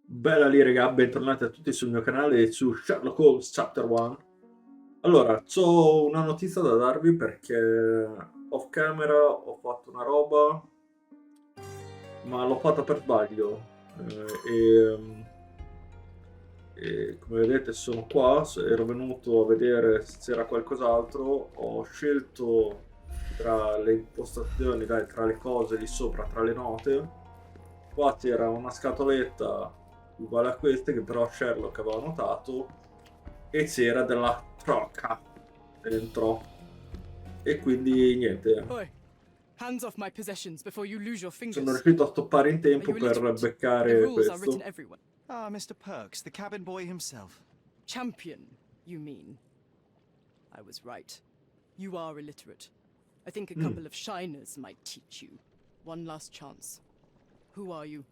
Bella lì raga, bentornati a tutti sul mio canale su Sherlock Holmes Chapter 1. Allora, c'ho una notizia da darvi perché off camera ho fatto una roba, ma l'ho fatta per sbaglio. E come vedete sono qua, ero venuto a vedere se c'era qualcos'altro, ho scelto tra le impostazioni, dai, tra le cose lì sopra, tra le note, qua c'era una scatoletta uguale a queste che però Sherlock aveva notato e c'era della trocca dentro e quindi niente, Oi, hands off my possessions before you lose your sono fingers. riuscito a stoppare in Are tempo you per illiterate? The beccare rules are written questo. everywhere. Ah, Mr. Perks, the cabin boy himself. Champion, you mean? I was right. You are illiterate. I think a couple of shiners might teach you. One last chance. Who are you?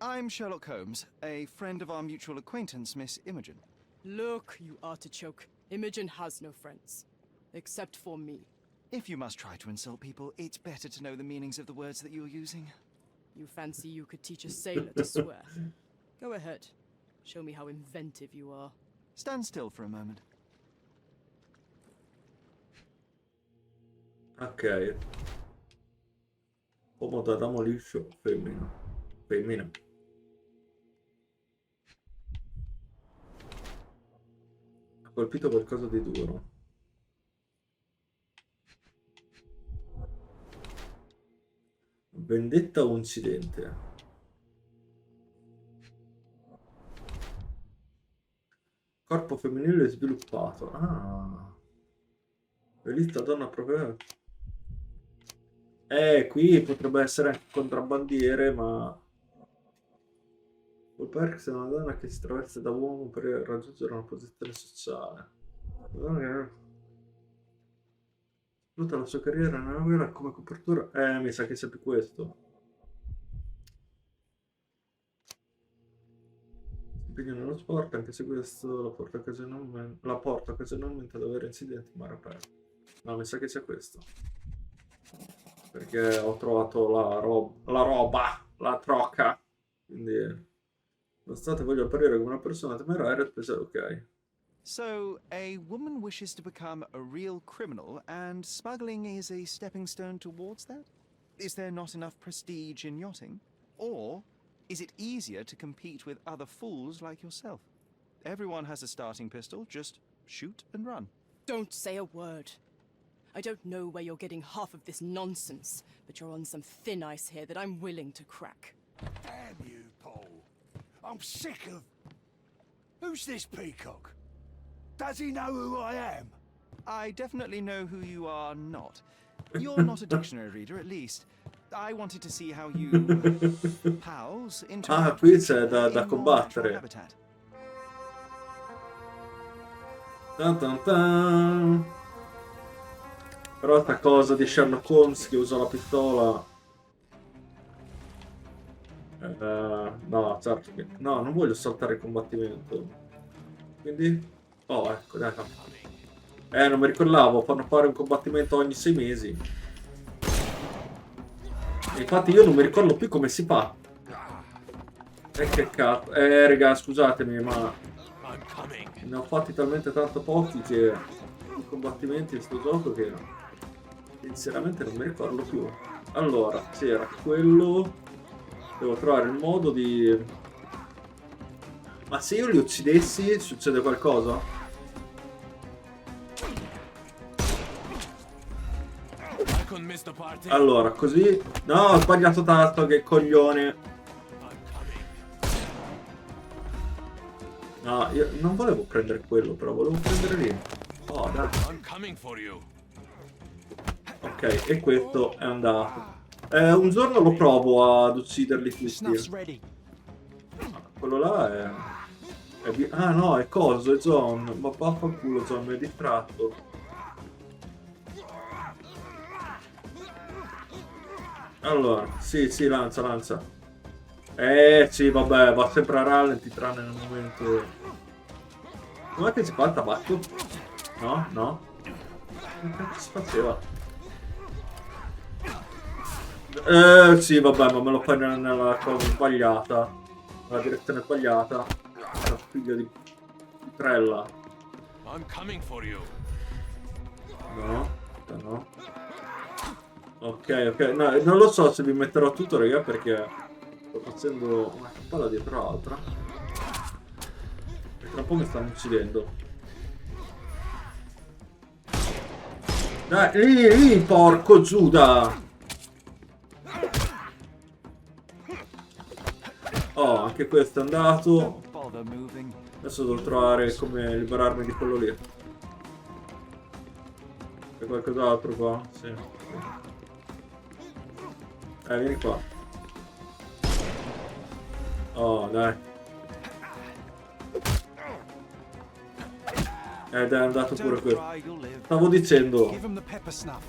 I'm Sherlock Holmes, a friend of our mutual acquaintance, Miss Imogen. Look, you artichoke. Imogen has no friends. Except for me. If you must try to insult people, it's better to know the meanings of the words that you're using. You fancy you could teach a sailor to swear? Go ahead. Show me how inventive you are. Stand still for a moment. Ok, uomo da damo liscio, femmina, femmina. Ha colpito qualcosa di duro. Vendetta o incidente? Corpo femminile sviluppato. Ah. Velista donna proprio. Qui potrebbe essere anche contrabbandiere, ma... Paul Perks è una donna che si traveste da uomo per raggiungere una posizione sociale. Tutta la sua carriera nella guerra come copertura. Mi sa che c'è più questo. Si impegna nello sport, anche se questo la porta occasionalmente ad avere incidenti in mare aperto. No, mi sa che c'è questo. Perché ho trovato la roba, la trocca. Quindi, nonostante voglia apparire come una persona temeraria, ok. So, a woman wishes to become a real criminal, and smuggling is a stepping stone towards that? Is there not enough prestige in yachting? Or is it easier to compete with other fools like yourself? Everyone has a starting pistol, just shoot and run. Don't say a word. I don't know where you're getting half of this nonsense, but you're on some thin ice here that I'm willing to crack. Damn you, Paul. I'm sick of... Who's this peacock? Does he know who I am? I definitely know who you are not. You're not a dictionary reader, at least. I wanted to see how you... pals interact Qui with c'è each other da in your natural combattere. habitat. Tan tan tan. Però sta cosa di Sherlock Holmes che usa la pistola. No, certo che... No, non voglio saltare il combattimento. Quindi... Oh, ecco, dai. Non mi ricordavo, fanno fare un combattimento ogni 6 mesi. E infatti io non mi ricordo più come si fa. Che cazzo. Raga, scusatemi, ma... Ne ho fatti talmente tanto pochi che... I combattimenti in sto gioco che... Sinceramente non mi ricordo più. Allora, c'era quello... Devo trovare il modo di... Ma se io li uccidessi succede qualcosa? Allora, così... No, ho sbagliato tasto, che coglione. No, io non volevo prendere quello, però volevo prendere lì. Oh, dai. Ok, e questo è andato. Un giorno lo provo ad ucciderli tutti. Quello là è... Ah no, è coso, è John. Ma vaffanculo John, mi hai distratto. Allora, sì, lancia, lancia. Sì, vabbè, va sempre a rallenti tranne nel momento... Com'è che si fa il tabacco? No, no. Che cazzo si faceva? Sì, vabbè, ma me lo fai nella cosa sbagliata. Nella direzione sbagliata. La figlia di trella. I'm coming for you. No, no. Ok, ok. No, non lo so se vi metterò tutto, raga, perché sto facendo una cappella dietro l'altra. E tra un po' mi stanno uccidendo. Dai, lì, porco Giuda! Oh, anche questo è andato. Bother moving. Adesso devo trovare come liberarmi di quello lì. C'è qualcos'altro qua? Sì. Vieni qua. Oh, dai. Ed è andato pure Don't questo. cry, you'll live. Stavo dicendo, Give him the pepper snuff.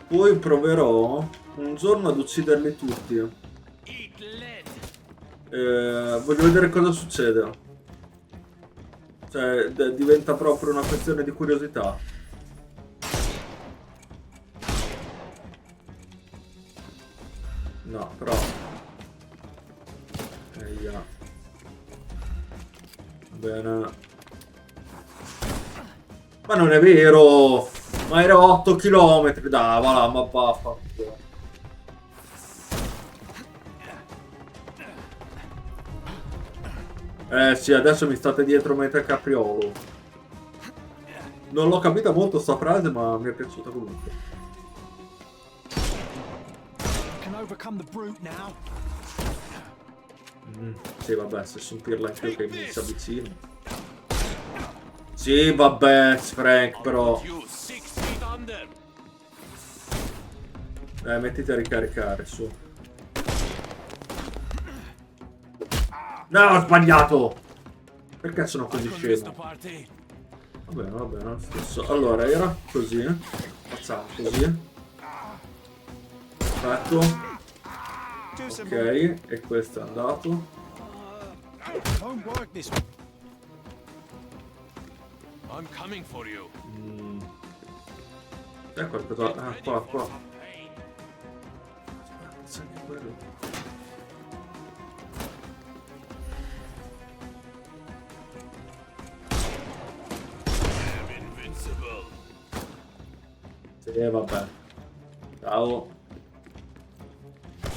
poi proverò un giorno ad ucciderli tutti. Eat lead. Voglio vedere cosa succede. Cioè, diventa proprio una questione di curiosità. No, però... Eia. Bene. Ma non è vero! Ma era 8 km! Dai, va là, ma baffa. Sì, adesso mi state dietro mentre capriolo. Non l'ho capita molto sta frase, ma mi è piaciuta comunque. Can overcome the brute now. Sì, vabbè, se sono pirla anch'io che mi si avvicino. Sì, vabbè, Frank, però... You 6 feet under. Mettiti a ricaricare, su. No, ho sbagliato! Perché sono così Welcome, Mr. scemo? Party. Va bene, lo stesso. Allora, era così. Facciamo così. Perfetto. Do some Ok, e questo è andato. won't work this way. I'm coming for you. C'è qualcosa... Ah, qua, qua. C'è anche quello. I'm invincible. Sì, vabbè. Ciao.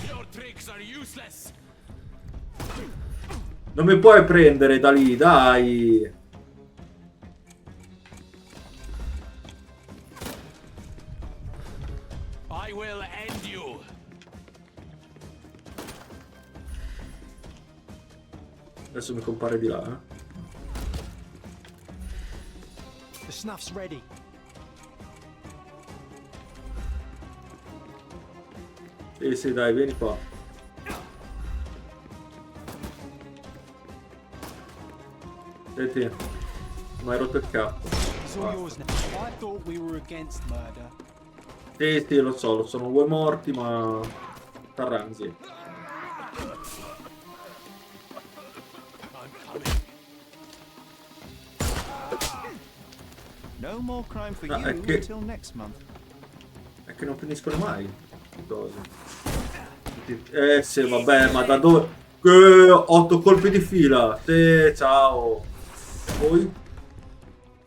Your tricks are useless. Non mi puoi prendere da lì, dai. I will end you. Adesso mi compare di là, The snuff's ready. Sì, sì, dai, vieni qua. Senti, mi hai rotto il capo. It's all yours now. I thought we were against murder. Sì, sì, lo so, sono due morti, ma... T'arrangi. I'm coming. No more crime for Ah, you è che- until next month. È che non finiscono mai le cose. Sì, vabbè, ma da dove... 8 colpi di fila. Sì, ciao. Poi?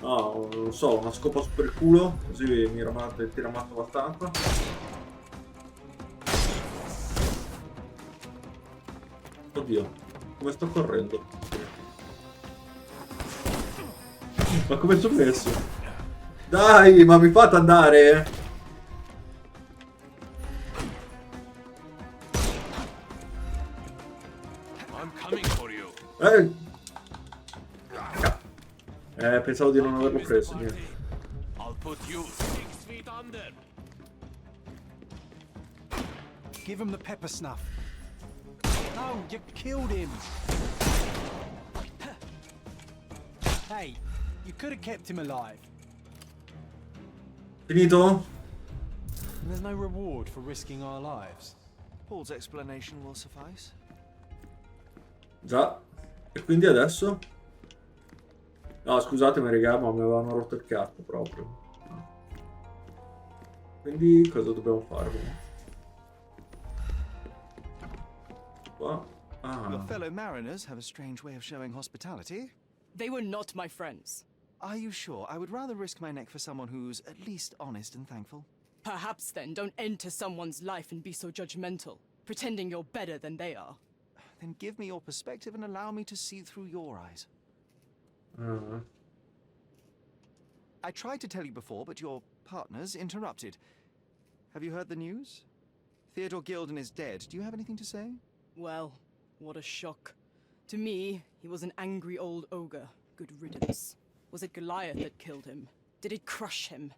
No, non so, una scopa su per il culo. Così mi ramate, ti ramatto abbastanza. Oddio, come sto correndo? Ma come sono messo? Dai, ma mi fate andare? I'm coming for you. Pensavo di non averlo preso, Party. niente. I'll put you 6 feet under. Give him the pepper snuff. No, you killed him. Hey, you could have kept him alive. Finito? And there's no reward for risking our lives. Paul's explanation will suffice. Già. E quindi adesso? No, scusatemi raga, ma mi avevano rotto il cazzo proprio. Quindi cosa dobbiamo fare? Qua. Your Ah, fellow mariners have a strange way of showing hospitality. They were not my friends. Are you sure? I would rather risk my neck for someone who's at least honest and thankful. Perhaps then don't enter someone's life and be so judgmental, pretending you're better than they are. Then give me your perspective and allow me to see through your eyes. ah. I tried to tell you before, but your partners interrupted. Have you heard the news? Theodore Gilden is dead. Do you have anything to say? Well, what a shock. To me, he was an angry old ogre. Good riddance. Was it Goliath that killed him? Did it crush him?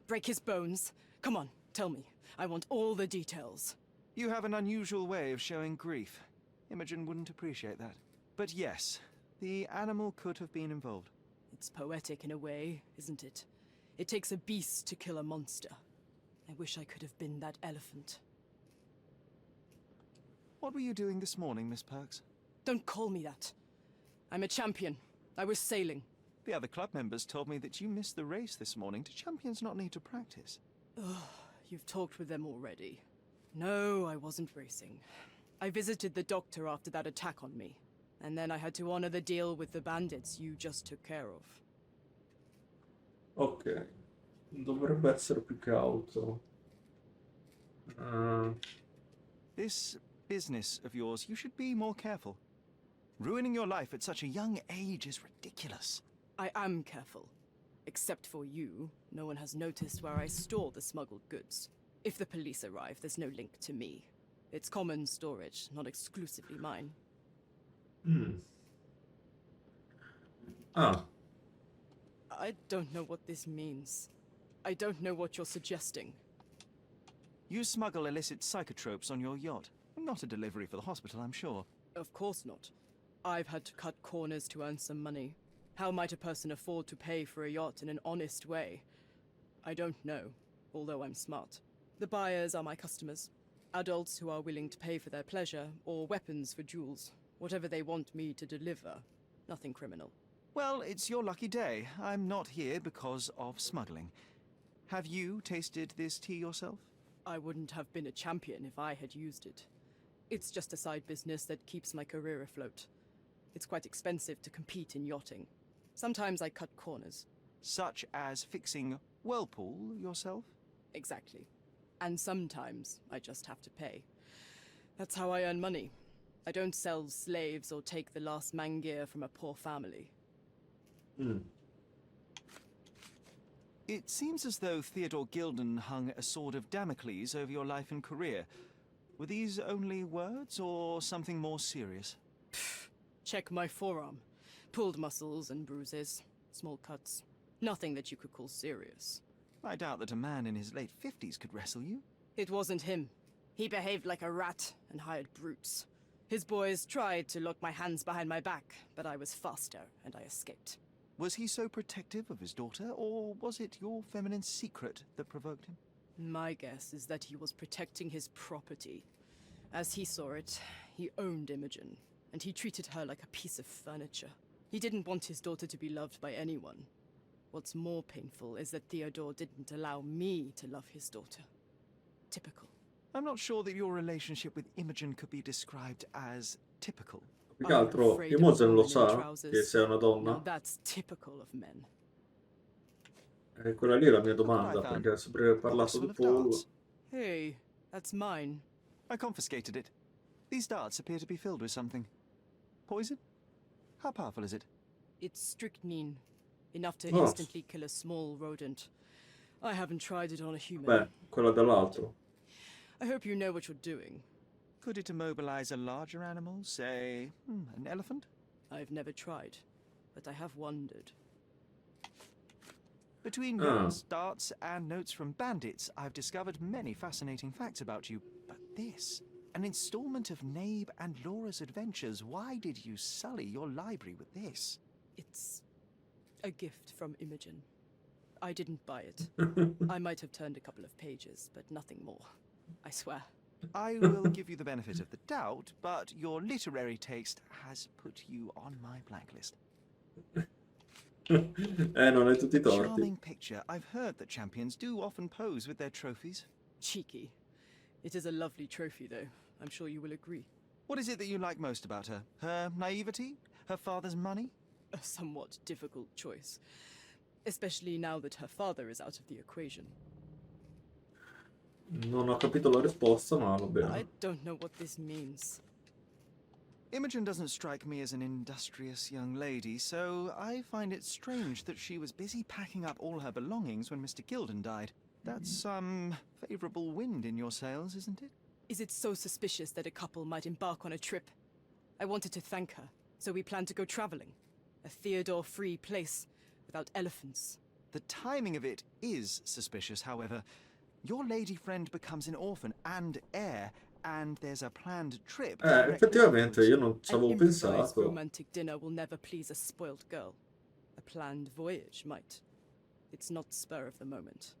Break his bones? Come on, tell me. I want all the details. You have an unusual way of showing grief. Imogen wouldn't appreciate that. But yes, the animal could have been involved. It's poetic in a way, isn't it? It takes a beast to kill a monster. I wish I could have been that elephant. What were you doing this morning, Miss Perks? Don't call me that. I'm a champion. I was sailing. The other club members told me that you missed the race this morning. Do champions not need to practice? You've talked with them already. No, I wasn't racing. I visited the doctor after that attack on me. And then I had to honor the deal with the bandits you just took care of. Ok. Dovrebbe essere più che altro. Ah, This business of yours, you should be more careful. Ruining your life at such a young age is ridiculous. I am careful. Except for you, no one has noticed where I store the smuggled goods. If the police arrive, there's no link to me. It's common storage, not exclusively mine. Ah, I don't know what this means. I don't know what you're suggesting. You smuggle illicit psychotropes on your yacht. Not a delivery for the hospital, I'm sure. Of course not. I've had to cut corners to earn some money. How might a person afford to pay for a yacht in an honest way? I don't know, although I'm smart. The buyers are my customers. Adults who are willing to pay for their pleasure, or weapons for jewels. Whatever they want me to deliver. Nothing criminal. Well, it's your lucky day. I'm not here because of smuggling. Have you tasted this tea yourself? I wouldn't have been a champion if I had used it. It's just a side business that keeps my career afloat. It's quite expensive to compete in yachting. Sometimes I cut corners. Such as fixing whirlpool yourself? Exactly. And sometimes I just have to pay. That's how I earn money. I don't sell slaves or take the last mangear from a poor family. It seems as though Theodore Gilden hung a sword of Damocles over your life and career. Were these only words or something more serious? Check my forearm. Pulled muscles and bruises. Small cuts. Nothing that you could call serious. I doubt that a man in his late 50s could wrestle you. It wasn't him. He behaved like a rat and hired brutes. His boys tried to lock my hands behind my back, but I was faster and I escaped. Was he so protective of his daughter, or was it your feminine secret that provoked him? My guess is that he was protecting his property. As he saw it, he owned Imogen, and he treated her like a piece of furniture. He didn't want his daughter to be loved by anyone. What's more painful is that Theodore didn't allow me to love his daughter. Typical. I'm not sure that your relationship with Imogen could be described as typical. più che altro Imogen lo sa che sei una Now donna? that's typical of men. E quella lì è la mia domanda, perché ha sempre parlato di Paul. Hey, that's mine. I confiscated it. These darts appear to be filled with something. Poison? How powerful is it? It's strychnine. Enough to Oh. instantly kill a small rodent. I haven't tried it on a human. Beh, quella dell'altro. I hope you know what you're doing. Could it immobilize a larger animal, say, an elephant? I've never tried, but I have wondered. Between yours, darts, and notes from bandits, I've discovered many fascinating facts about you. But this, an installment of Nabe and Laura's adventures. Why did you sully your library with this? It's a gift from Imogen. I didn't buy it. I might have turned a couple of pages, but nothing more. I swear. I will give you the benefit of the doubt, but your literary taste has put you on my blacklist. Non hai tutti i torti. Charming picture. I've heard that champions do often pose with their trophies. Cheeky. It is a lovely trophy, though. I'm sure you will agree. What is it that you like most about her? Her naivety? Her father's money? A somewhat difficult choice. Especially now that her father is out of the equation. Non ho capito la risposta, ma va bene. I don't know what this means. Imogen doesn't strike me as an industrious young lady, so I find it strange that she was busy packing up all her belongings when Mr. Gilden died. That's some favorable wind in your sails, isn't it? Is it so suspicious that a couple might embark on a trip? I wanted to thank her, so we planned to go traveling. A Theodore-free place, without elephants. The timing of it is suspicious, however. Your lady friend becomes an orphan and heir, and there's a planned trip. Effettivamente io non ci An avevo improvised pensato. romantic dinner will never please a spoiled girl. A planned voyage might. It's not spur of the moment.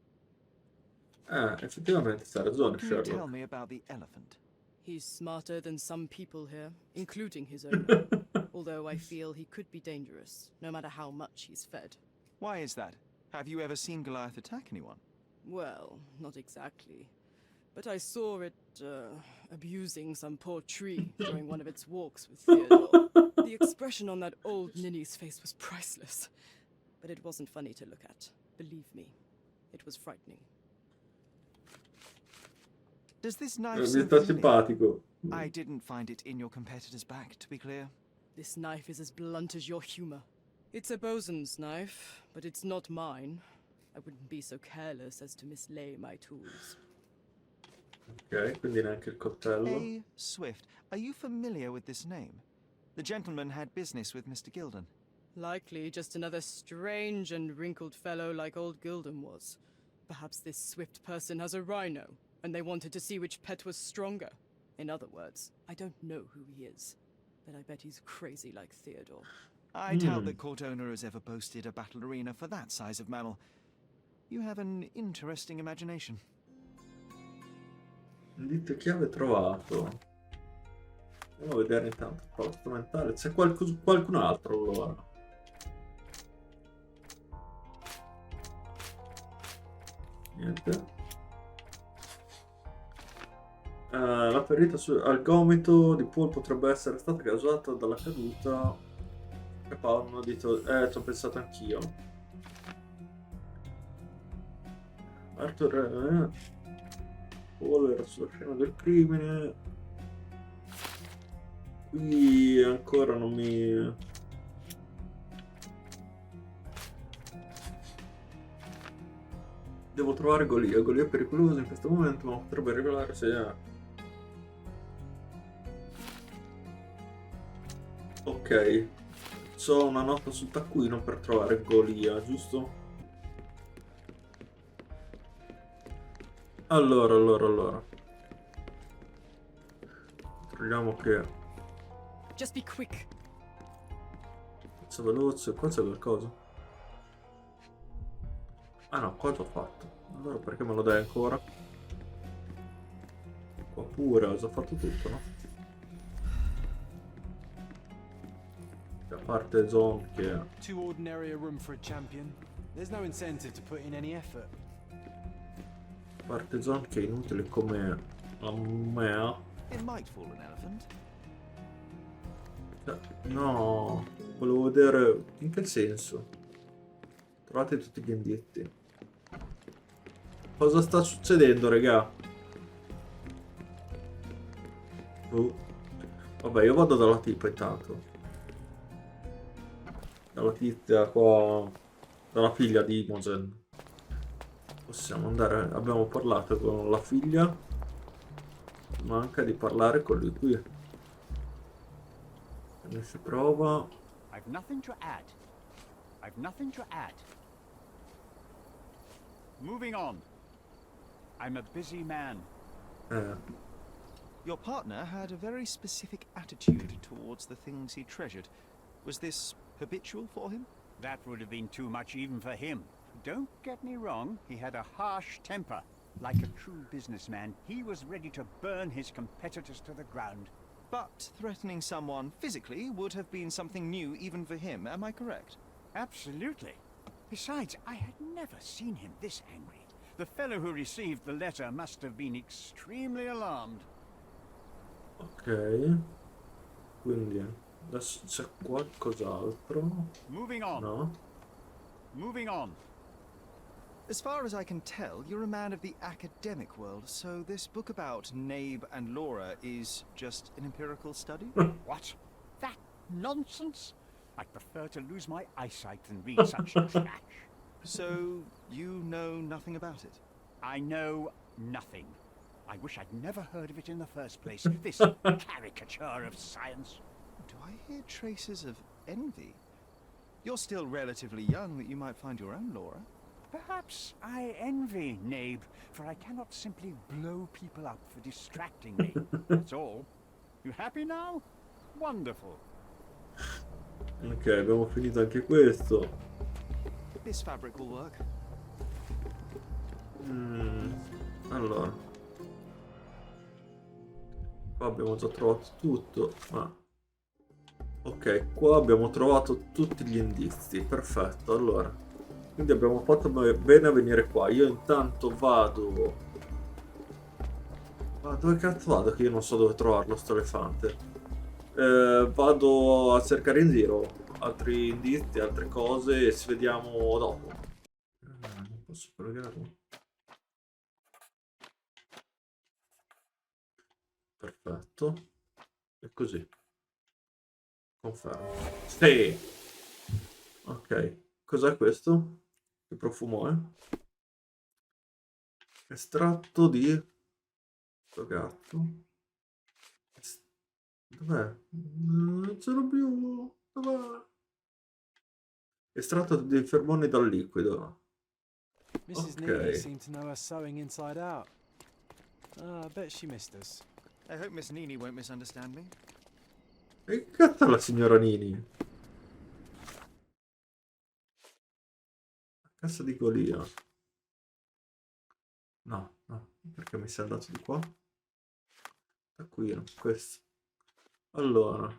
Effettivamente c'ha ragione What can you tell Sherlock. me about the elephant? He's smarter than some people here, including his owner. Although I feel he could be dangerous, no matter how much he's fed. Why is that? Have you ever seen Goliath attack anyone? Well, not exactly. But I saw it, abusing some poor tree during one of its walks with Theodore. The expression on that old ninny's face was priceless. But it wasn't funny to look at. Believe me, it was frightening. Does this knife Mi seem sta familiar? simpatico. I didn't find it in your competitor's back, to be clear. This knife is as blunt as your humor. It's a bosun's knife, but it's not mine. I wouldn't be so careless as to mislay my tools. Ok, quindi neanche il coltello. A. Swift. Are you familiar with this name? The gentleman had business with Mr. Gilden. Likely just another strange and wrinkled fellow like old Gilden was. Perhaps this Swift person has a rhino, and they wanted to see which pet was stronger. In other words, I don't know who he is, but I bet he's crazy like Theodore. I doubt the court owner has ever boasted a battle arena for that size of mammal. You have an interesting imagination. Dite chiave trovato. Andiamo a vedere intanto il prodotto strumentale. C'è qualcun altro allora. Niente. La ferita al gomito di Paul potrebbe essere stata causata dalla caduta. E Paolo hanno detto, ci ho pensato anch'io. Arthur Paul era sulla scena del crimine. Qui ancora non mi... Devo trovare Golia. Golia è pericoloso in questo momento, ma potrebbe rivelare se è... Ok. C'ho una nota sul taccuino per trovare Golia, giusto? Allora. Troviamo che... Just be quick. Faccio veloce, qua c'è qualcosa. Ah no, qua l'ho fatto. Allora perché me lo dai ancora? Qua pure, ho già fatto tutto, no? A parte John che... Too ordinary a room for a champion. There's no incentive to put in any effort. A parte John che è inutile come la mea. It might fool an elephant. No, volevo vedere in che senso. Trovate tutti gli indietti. Cosa sta succedendo, raga? Vabbè, io vado dalla tipa intanto. Dalla tizia qua. Dalla figlia di Imogen. Possiamo andare. Abbiamo parlato con la figlia. Manca di parlare con lui qui. Come si prova? I've nothing to add. I've nothing to add. Moving on. I'm a busy man. Your partner had a very specific attitude towards the things he treasured. Was this habitual for him? That would have been too much even for him. Don't get me wrong, he had a harsh temper. Like a true businessman, he was ready to burn his competitors to the ground. But threatening someone physically would have been something new even for him, am I correct? Absolutely. Besides, I had never seen him this angry. The fellow who received the letter must have been extremely alarmed. Ok. Quindi adesso c'è qualcos'altro. Moving on. No? Moving on. As far as I can tell, you're a man of the academic world, so this book about Nabe and Laura is just an empirical study? What? That nonsense? I'd prefer to lose my eyesight than read such trash. So, you know nothing about it? I know nothing. I wish I'd never heard of it in the first place. This caricature of science. Do I hear traces of envy? You're still relatively young that you might find your own Laura. Perhaps I envy Nabe, for I cannot simply blow people up for distracting me. That's all. You happy now? Wonderful. Ok, abbiamo finito anche questo. This fabric will work. Allora, qua abbiamo già trovato tutto, ma ok, qua abbiamo trovato tutti gli indizi, perfetto. Allora, quindi abbiamo fatto bene a venire qua. Io intanto vado. Ma dove cazzo vado? Che io non so dove trovarlo sto elefante. Vado a cercare in giro altri indizi, altre cose e ci vediamo dopo. Non posso collegarlo. Perfetto. E così. Confermo. Sì. Ok. Cos'è questo? Che profumo è? Estratto di Trovato. Dov'è? Non ce l'ho più. Dov'è? Estratto di fermoni dal liquido. Mrs. Ok. Neely seemed to know her sewing inside out. I bet she missed us. I hope Miss Nini won't misunderstand me. E che cazzo è la signora Nini? Cazzo di Golia. No, no, perché mi sei andato di qua? Da qui, no, questo. Allora.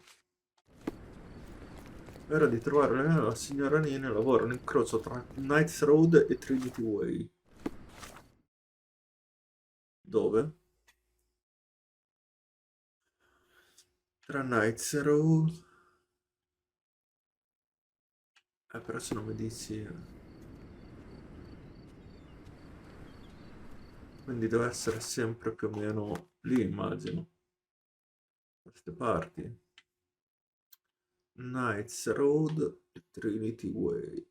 Era di trovare la signora Nini e lavora un incrocio tra Knights Road e Trinity Way. Dove? Tra Knights Road. Però se non mi dici. Quindi deve essere sempre più o meno lì, immagino. Da queste parti. Knights Road e Trinity Way.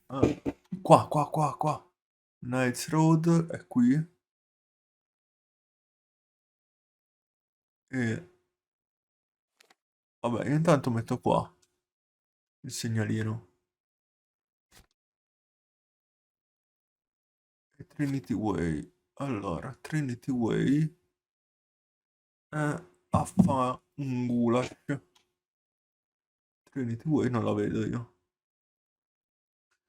Ah, qua. Knights Road è qui. E vabbè, io intanto metto qua il segnalino. E Trinity Way. Allora, Trinity Way è a fa un goulash. Trinity Way non la vedo io.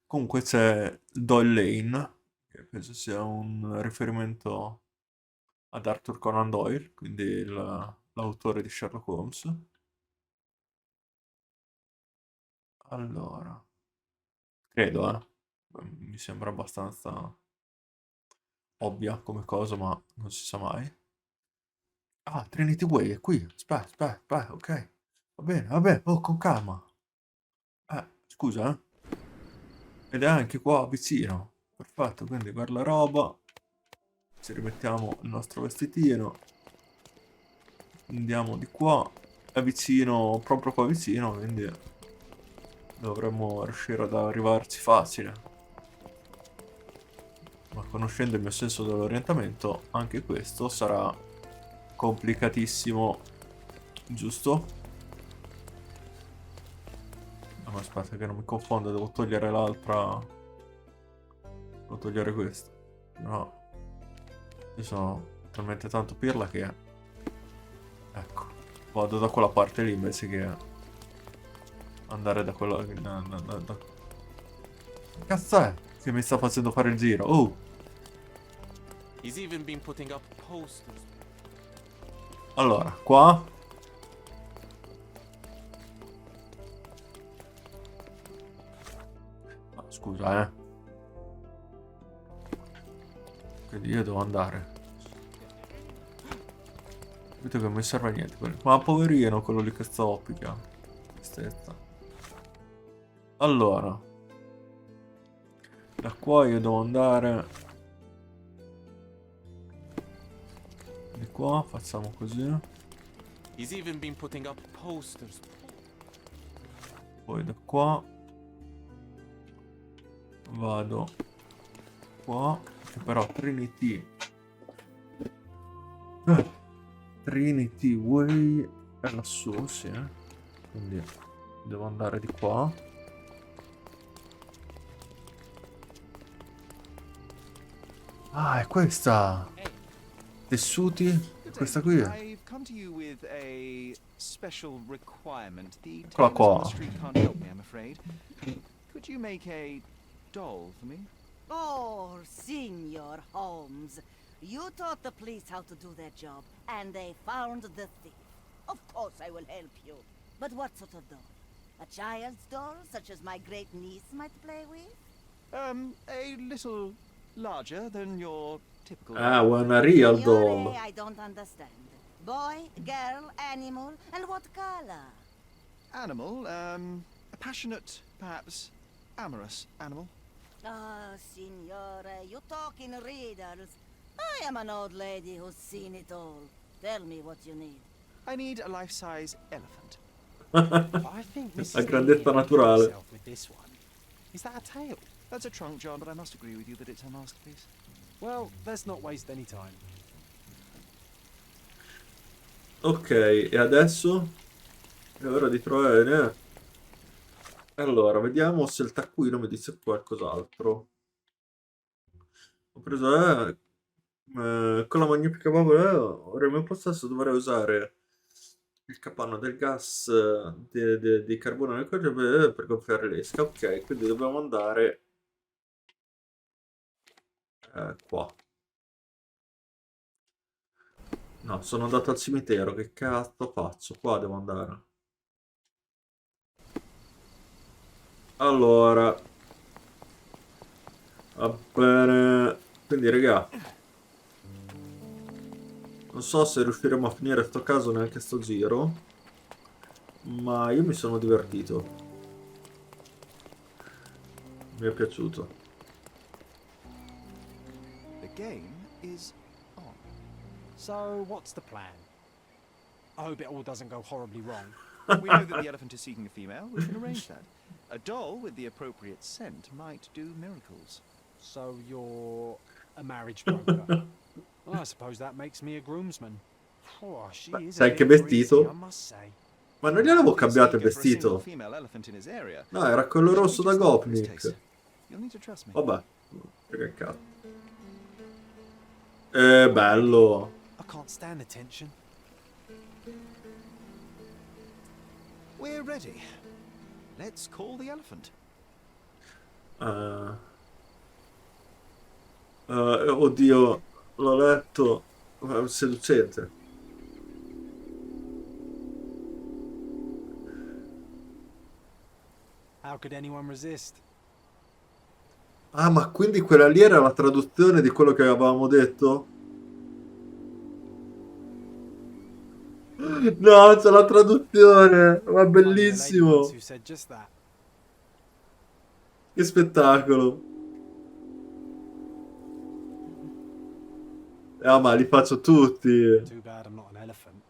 Comunque c'è Doyle Lane, che penso sia un riferimento ad Arthur Conan Doyle, quindi l'autore di Sherlock Holmes. Allora, credo, mi sembra abbastanza ovvia come cosa, ma non si sa mai. Ah, Trinity Way è qui. Aspetta, ok. Va bene, oh, con calma. Scusa, eh. Ed è anche qua vicino. Perfetto, quindi per la roba ci rimettiamo il nostro vestitino. Andiamo di qua. È vicino, proprio qua vicino, quindi dovremmo riuscire ad arrivarci facile. Ma conoscendo il mio senso dell'orientamento, anche questo sarà complicatissimo, giusto? No, ma aspetta che non mi confondo, devo togliere l'altra. Devo togliere questo. No. Io sono talmente tanto pirla che. Ecco. Vado da quella parte lì invece che andare da quella. Che cazzo è? Che mi sta facendo fare il giro? Oh! He's even been putting up posters. Allora, qua Scusa, Quindi io devo andare. Capito che non mi serve a niente. Ma poverino quello lì che zoppica. Tristezza. Allora. Da qua io devo andare. Di qua facciamo così. He's even been putting up posters. Poi da qua. Vado qua. Che però Trinity. Trinity Way è lassù, sì. Quindi devo andare di qua. Ah, è questa. Tessuti. È questa qui. I've come to you with a special requirement. The Eccola tailors on qua. the street can't help me, I'm afraid. Could you make a doll for me? Oh, Signor Holmes. You taught the police how to do their job, and they found the thief. Of course I will help you. But what sort of doll? A child's doll, such as my great niece might play with? A little larger than your typical Ah, doll. una real Signore, doll. I don't understand. Boy, girl, animal, and what color? Animal, a passionate, perhaps amorous animal. Ah, Signore, you talk in riddles. I am an old lady who's seen it all. Tell me what you need. I need a life-size elephant. I think La Mrs. grandezza Lee naturale. herself with this one. Is that a tail? That's a trunk, John, but I must agree with you that it's a masterpiece. Well, let's not waste any time. Ok, e adesso? È ora di trovare. Allora, vediamo se il taccuino mi dice qualcos'altro. Ho preso con la magnifica bavola. Ora in mio possesso dovrei usare il capanno del gas di carbone nel corpo per gonfiare l'esca. Ok, quindi dobbiamo andare qua. No, sono andato al cimitero. Che cazzo faccio? Qua devo andare. Allora, va bene. Quindi, raga, non so se riusciremo a finire sto caso neanche sto giro, ma io mi sono divertito. Mi è piaciuto. The game is on. So, what's the plan? I hope it all doesn't go horribly wrong. We know that the elephant is seeking a female. We can arrange that. A doll with the appropriate scent might do miracles. So, you're a marriage broker. Well, I suppose that makes me a groomsman. Oh, she Beh, is sai a che bit vestito? breezy, I must say. Ma non gliel'avevo cambiato il Eager for a single vestito. female elephant in his area. No, era quello Should we rosso da just look for his Gopnik. taste? You'll need to trust me. Vabbè, che cazzo. È bello. I can't stand the tension. We're ready. Let's call the elephant. Oddio, l'ho letto. Seducente. How could anyone resist? Ah, ma quindi quella lì era la traduzione di quello che avevamo detto? No, c'è la traduzione! Ma I knew a lady once bellissimo! who said just that. Che spettacolo! Ah, ma li faccio tutti! Too bad I'm not an elephant.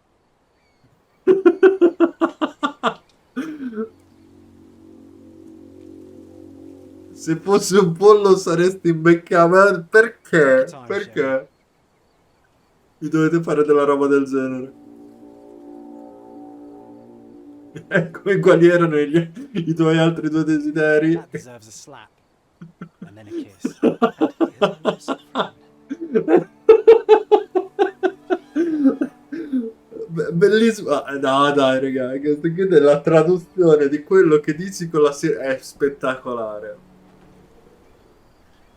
Se fossi un pollo saresti imbeccato. Perché? Time, Perché? Mi dovete fare della roba del genere. Ecco in quali erano i tuoi altri due desideri. That deserves a slap. And then a kiss. And here's a friend. Bellissimo. No, dai, raga, questa qui è la traduzione di quello che dici con la è spettacolare.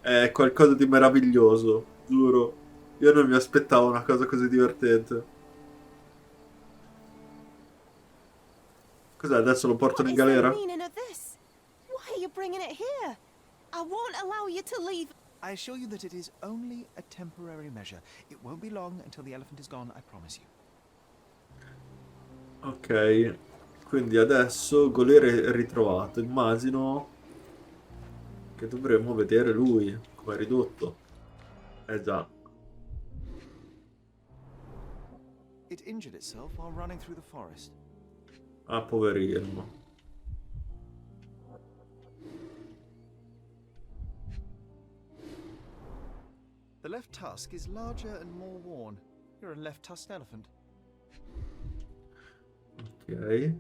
È qualcosa di meraviglioso, giuro. Io non mi aspettavo una cosa così divertente. Cos'è? Adesso lo portano in What is the galera? meaning of this? Why are you bringing it here? I won't allow you to leave. I assure you that it is only a temporary measure. It won't be long until the elephant is gone, I promise you. Ok, quindi adesso Golere è ritrovato. Immagino che dovremmo vedere lui come è ridotto. Già. It injured itself while running through the forest. Ah, poverino. The left tusk is larger and more worn. You're a left-tusked elephant. Ok,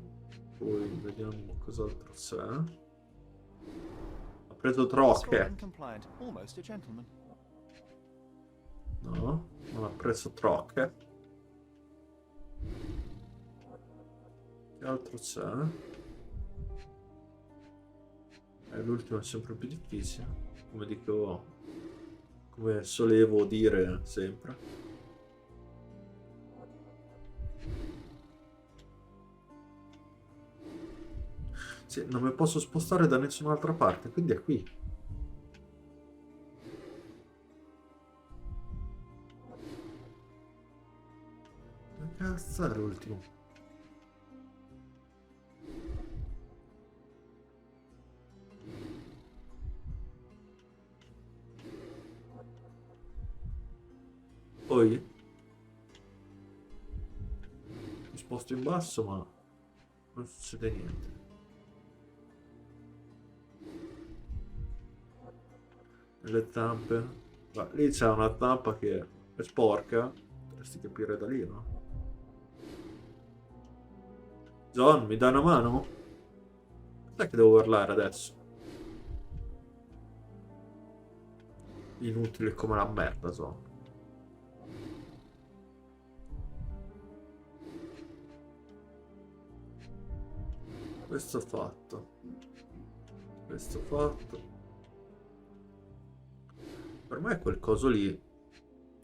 poi vediamo cos'altro c'è. Ha preso Peaceful trocche. and compliant, almost a gentleman. No, non ha preso trocche. Che altro c'è? L'ultimo è sempre più difficile, come dico, come solevo dire sempre. Sì, non mi posso spostare da nessun'altra parte, quindi è qui. Che cazzo è l'ultimo? Poi mi sposto in basso, ma non succede niente. Le zampe. Ma lì c'è una zampa che è sporca. Dovresti capire da lì, no? John, mi dai una mano? Sai che devo parlare adesso? Inutile come la merda, John. Questo fatto. Questo fatto. Per me è quel coso lì.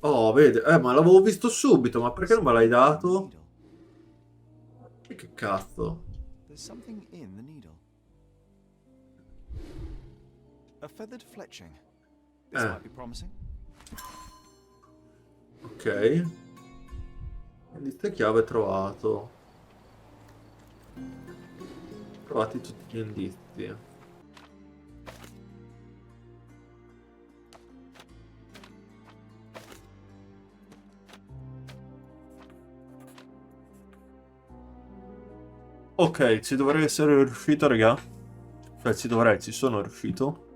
Oh, vede. Ma l'avevo visto subito, ma perché non me l'hai dato? E che cazzo? There's something in the needle. A feathered fletching. This might be promising. Ok. Indizio chiave trovato. Trovati tutti gli indizi. Ok, ci dovrei essere riuscito, raga. Cioè, ci sono riuscito.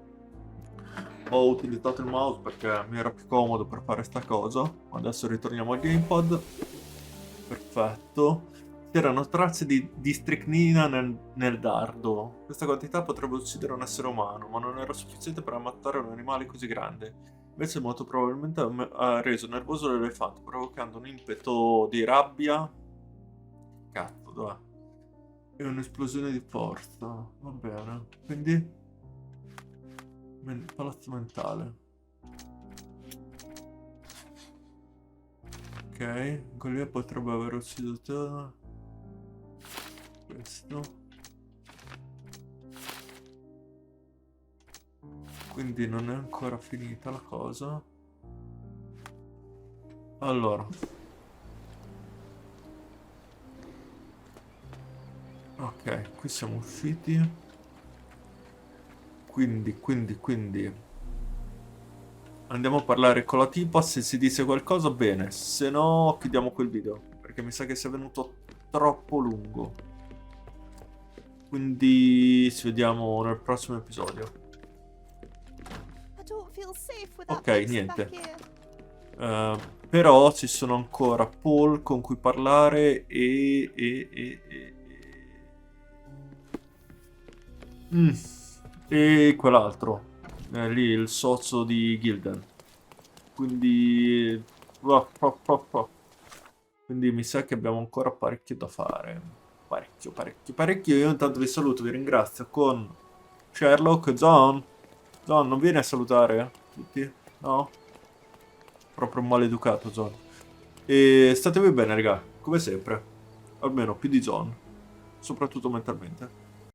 Ho utilizzato il mouse perché mi era più comodo per fare sta cosa. Adesso ritorniamo al gamepad. Perfetto. C'erano tracce di stricnina nel dardo. Questa quantità potrebbe uccidere un essere umano, ma non era sufficiente per ammazzare un animale così grande. Invece molto probabilmente ha reso nervoso l'elefante, provocando un impeto di rabbia. Cazzo, dov'è? E un'esplosione di forza. Va bene. Quindi palazzo mentale. Ok. Golia potrebbe aver ucciso te. Questo. Quindi non è ancora finita la cosa. Allora. Ok, qui siamo usciti. Quindi andiamo a parlare con la tipa. Se si dice qualcosa, bene. Se no, chiudiamo quel video, perché mi sa che sia venuto troppo lungo. Quindi ci vediamo nel prossimo episodio. Ok, niente. Però ci sono ancora Paul con cui parlare e quell'altro, lì il socio di Gildan. Quindi quindi mi sa che abbiamo ancora parecchio da fare. Parecchio. Io intanto vi saluto, vi ringrazio con Sherlock. John, non vieni a salutare tutti? No? Proprio un maleducato John. E statevi bene, raga, come sempre. Almeno più di John, soprattutto mentalmente.